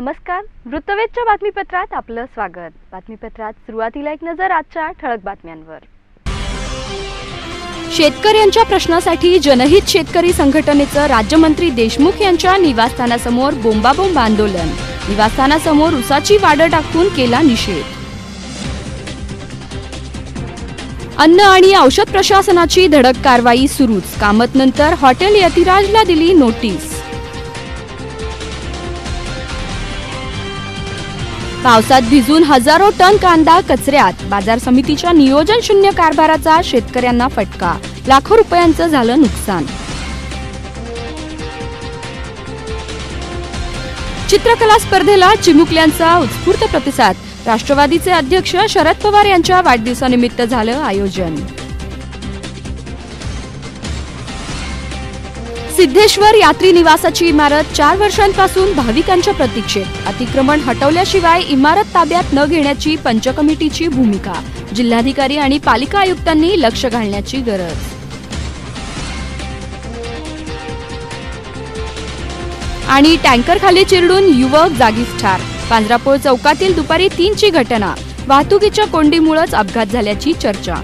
नमस्कार, वृत्तवेधच्या बातमीपत्रात आपलं स्वागत। बातमीपत्रात सुरुवातीला एक नजर आजच्या ठळक बातम्यांवर। शेतकऱ्यांच्या प्रश्नासाठी जनहित शेतकरी संघटनेचं राज्यमंत्री देशमुख यांच्या निवासस्थानासमोर बोंबाबोंब आंदोलन। निवासस्थानासमोर उसाची वाडं टाकून केला निषेध। अन्न आणि औषध प्रशासनाची धडक कारवाई सुरूच। कामतनंतर हॉटेल यतिराजला दिली नोटीस। पावसात भिजून हजारो टन कांदा कचऱ्यात। बाजार समितीच्या नियोजन शून्य कारभाराचा शेतकऱ्यांना फटका। लाखो रुपयांचं झालं नुकसान। चित्रकला स्पर्धेला चिमुकल्यांचा उत्स्फूर्त प्रतिसाद। राष्ट्रवादीचे अध्यक्ष शरद पवार यांच्या वाढदिवसानिमित्त झालं आयोजन। सिद्धेश्वर यात्री निवासाची इमारत 4 वर्षांपासून भाविकांच्या प्रतीक्षेत। अतिक्रमण हटवल्याशिवाय इमारत ताब्यात न घेण्याची पंच कमिटीची भूमिका। जिल्हाधिकारी आणि पालिका आयुक्तांनी लक्ष घालण्याची गरज। आणि टँकर खाली चिरडून युवक जागीच ठार। पांजरापोळ चौकातील दुपारी 3ची घटना। वाहतुकीच्या कोंडीमुळेच अपघात झाल्याची चर्चा।